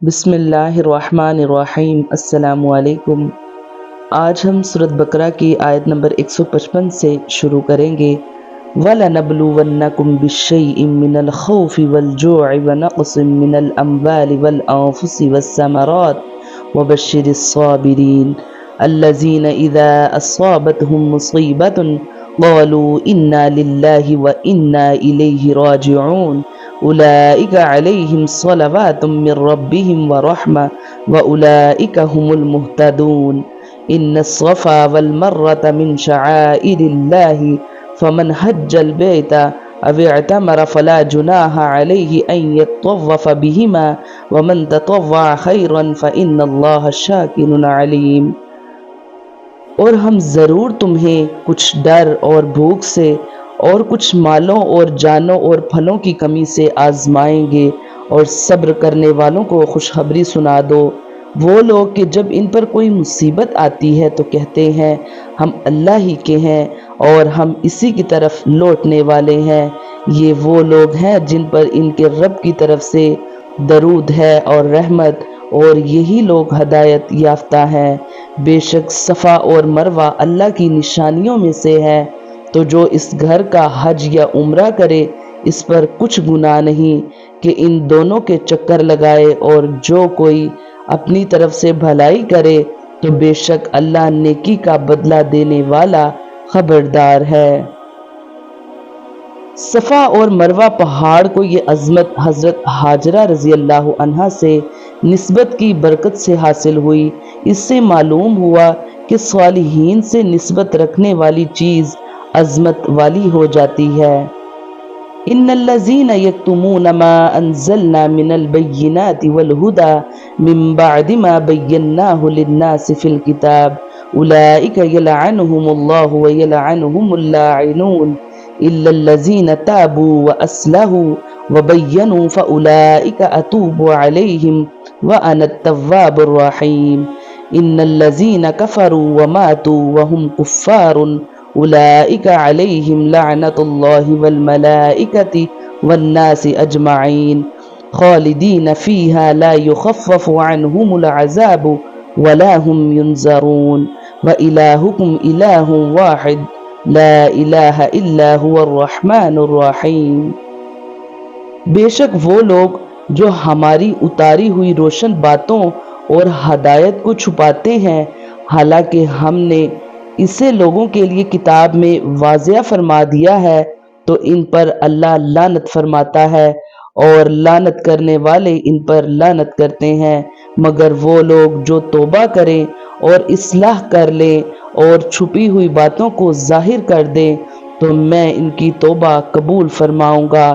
بسم اللہ الرحمن الرحیم۔ السلام علیکم۔ آج ہم سورۃ بقرہ کی آیت نمبر 155 سے شروع کریں گے۔ وَلَنَبْلُوَنَّكُمْ بِالشَّيْءٍ مِّنَ الْخَوْفِ وَالْجُوعِ وَنَقْصٍ مِّنَ الْأَمْوَالِ وَالْأَنفُسِ وَالثَّمَرَاتِ وَبَشِّرِ الصَّابِرِينَ الَّذِينَ إِذَا أَصَابَتْهُم مُّصِيبَةٌ قَالُوا إِنَّا لِلَّهِ وَإِنَّا إِلَيْهِ رَاجِعُونَ أولئك عليهم صلوات من ربهم ورحمة وأولئك هم المهتدون إن الصفا والمروة من شعائر الله فمن حج البيت أو اعتمر فلا جناح عليه أن يطوف بهما ومن تطوع خيرا فإن الله شاكر عليم۔ اور ہم ضرور تمہیں کچھ ڈر اور بھوک سے اور کچھ مالوں اور جانوں اور پھلوں کی کمی سے آزمائیں گے، اور صبر کرنے والوں کو خوشخبری سنا دو۔ وہ لوگ کہ جب ان پر کوئی مصیبت آتی ہے تو کہتے ہیں ہم اللہ ہی کے ہیں اور ہم اسی کی طرف لوٹنے والے ہیں، یہ وہ لوگ ہیں جن پر ان کے رب کی طرف سے درود ہے اور رحمت، اور یہی لوگ ہدایت یافتہ ہیں۔ بے شک صفا اور مروہ اللہ کی نشانیوں میں سے ہے، تو جو اس گھر کا حج یا عمرہ کرے اس پر کچھ گناہ نہیں کہ ان دونوں کے چکر لگائے، اور جو کوئی اپنی طرف سے بھلائی کرے تو بے شک اللہ نیکی کا بدلہ دینے والا خبردار ہے۔ صفا اور مروہ پہاڑ کو یہ عظمت حضرت ہاجرہ رضی اللہ عنہا سے نسبت کی برکت سے حاصل ہوئی۔ اس سے معلوم ہوا کہ صالحین سے نسبت رکھنے والی چیز عظمت والی ہو جاتی ہے۔ ان الذين يكتمون ما انزلنا من البينات والهدى من بعد ما بيناه للناس في الكتاب اولئك يلعنهم الله ويلعنهم اللاعنون الا الذين تابوا واصلحوا وبينوا فاولئك اتوب عليهم وانا التواب الرحيم ان الذين كفروا وماتوا وهم كفار أولئك عليهم لعنة الله والملائكة والناس أجمعين خالدين فيها لا يخفف عنهم العذاب ولا هم ينظرون وإلهكم إله واحد لا إله إلا هو الرحمن الرحيم۔ بے شک وہ لوگ جو ہماری اتاری ہوئی روشن باتوں اور ہدایت کو چھپاتے ہیں، حالانکہ ہم نے اسے لوگوں کے لیے کتاب میں واضح فرما دیا ہے، تو ان پر اللہ لعنت فرماتا ہے اور لعنت کرنے والے ان پر لعنت کرتے ہیں، مگر وہ لوگ جو توبہ کریں اور اصلاح کر لیں اور چھپی ہوئی باتوں کو ظاہر کر دیں تو میں ان کی توبہ قبول فرماؤں گا،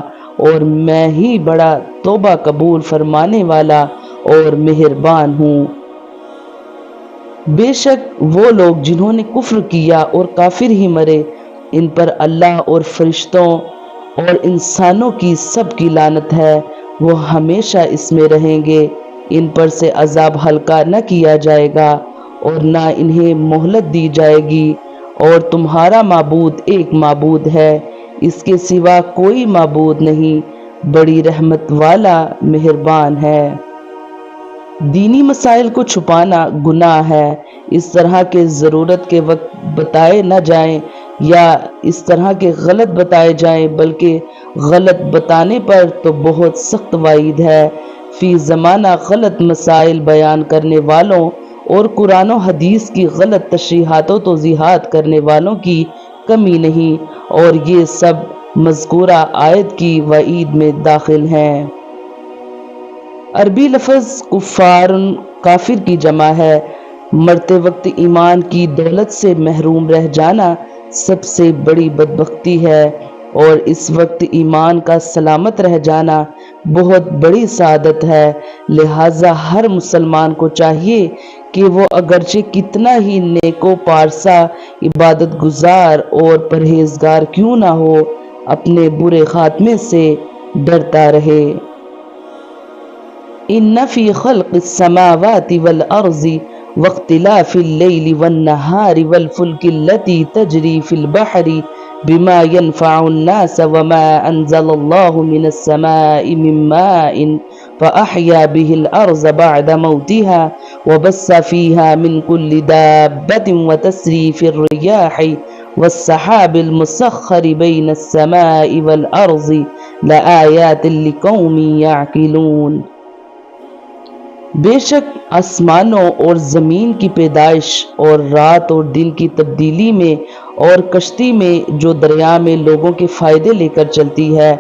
اور میں ہی بڑا توبہ قبول فرمانے والا اور مہربان ہوں۔ بے شک وہ لوگ جنہوں نے کفر کیا اور کافر ہی مرے، ان پر اللہ اور فرشتوں اور انسانوں کی سب کی لعنت ہے، وہ ہمیشہ اس میں رہیں گے، ان پر سے عذاب ہلکا نہ کیا جائے گا اور نہ انہیں مہلت دی جائے گی، اور تمہارا معبود ایک معبود ہے، اس کے سوا کوئی معبود نہیں، بڑی رحمت والا مہربان ہے۔ دینی مسائل کو چھپانا گناہ ہے، اس طرح کے ضرورت کے وقت بتائے نہ جائیں یا اس طرح کے غلط بتائے جائیں، بلکہ غلط بتانے پر تو بہت سخت وعید ہے۔ فی زمانہ غلط مسائل بیان کرنے والوں اور قرآن و حدیث کی غلط تشریحات و توضیحات کرنے والوں کی کمی نہیں، اور یہ سب مذکورہ آیت کی وعید میں داخل ہیں۔ عربی لفظ کفار کافر کی جمع ہے۔ مرتے وقت ایمان کی دولت سے محروم رہ جانا سب سے بڑی بدبختی ہے، اور اس وقت ایمان کا سلامت رہ جانا بہت بڑی سعادت ہے۔ لہٰذا ہر مسلمان کو چاہیے کہ وہ اگرچہ کتنا ہی نیک و پارسا عبادت گزار اور پرہیزگار کیوں نہ ہو، اپنے برے خاتمے سے ڈرتا رہے۔ ان فی خلق السماوات والارض واختلاف اللیل والنہار والفلک التي تجری فی البحر بما ينفع الناس وما انزل اللہ من السماء من ماء فأحيا به الأرض بعد موتها وبث فيها من كل دابة وتسريف الرياح والسحاب المسخر بين السماء والأرض لآيات لقوم يعقلون۔ بے شک آسمانوں اور زمین کی پیدائش اور رات اور دن کی تبدیلی میں اور کشتی میں جو دریا میں لوگوں کے فائدے لے کر چلتی ہے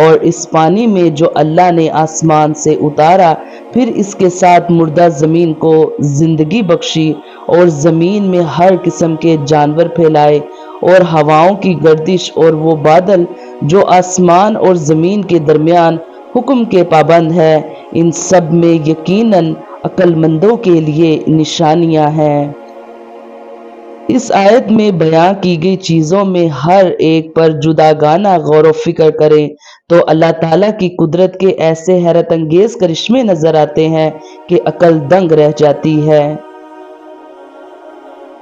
اور اس پانی میں جو اللہ نے آسمان سے اتارا پھر اس کے ساتھ مردہ زمین کو زندگی بخشی اور زمین میں ہر قسم کے جانور پھیلائے اور ہواؤں کی گردش اور وہ بادل جو آسمان اور زمین کے درمیان حکم کے پابند ہے، ان سب میں یقیناً عقل مندوں کے لیے نشانیاں ہیں۔ اس آیت میں بیان کی گئی چیزوں میں ہر ایک پر جداگانہ غور و فکر کریں تو اللہ تعالیٰ کی قدرت کے ایسے حیرت انگیز کرشمے نظر آتے ہیں کہ عقل دنگ رہ جاتی ہے۔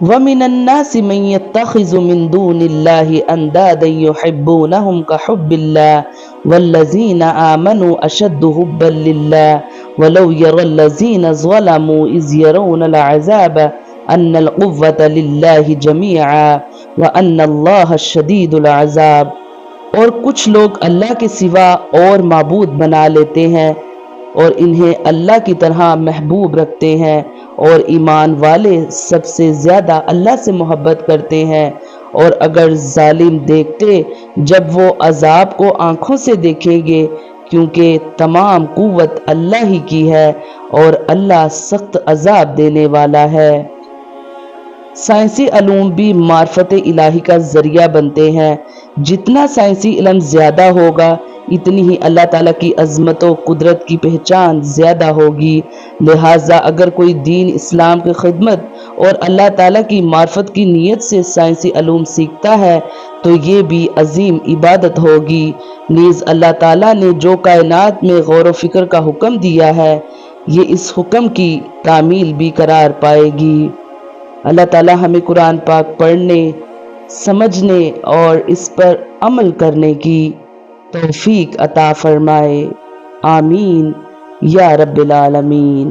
وَمِنَ النَّاسِ مَن يَتَّخِذُ مِن دُونِ اللَّهِ أَندَادًا يُحِبُّونَهُمْ كَحُبِّ اللَّهِ وَالَّذِينَ آمَنُوا أَشَدُّ حُبًّا لِلَّهِ وَلَوْ يَرَى الَّذِينَ ظَلَمُوا إِذْ يَرَوْنَ الْعَذَابَ أَنَّ الْقُوَّةَ لِلَّهِ جَمِيعًا وَأَنَّ اللَّهَ شَدِيدُ الْعَذَابِ۔ اور کچھ لوگ اللہ کے سوا اور معبود بنا لیتے ہیں اور انہیں اللہ کی طرح محبوب رکھتے ہیں، اور ایمان والے سب سے زیادہ اللہ سے محبت کرتے ہیں، اور اگر ظالم دیکھتے جب وہ عذاب کو آنکھوں سے دیکھیں گے، کیونکہ تمام قوت اللہ ہی کی ہے اور اللہ سخت عذاب دینے والا ہے۔ سائنسی علوم بھی معرفت الہی کا ذریعہ بنتے ہیں۔ جتنا سائنسی علم زیادہ ہوگا اتنی ہی اللہ تعالیٰ کی عظمت و قدرت کی پہچان زیادہ ہوگی۔ لہٰذا اگر کوئی دین اسلام کی خدمت اور اللہ تعالیٰ کی معرفت کی نیت سے سائنسی علوم سیکھتا ہے تو یہ بھی عظیم عبادت ہوگی۔ نیز اللہ تعالیٰ نے جو کائنات میں غور و فکر کا حکم دیا ہے یہ اس حکم کی تعمیل بھی قرار پائے گی۔ اللہ تعالیٰ ہمیں قرآن پاک پڑھنے، سمجھنے اور اس پر عمل کرنے کی توفیق عطا فرمائے۔ آمین یا رب العالمین۔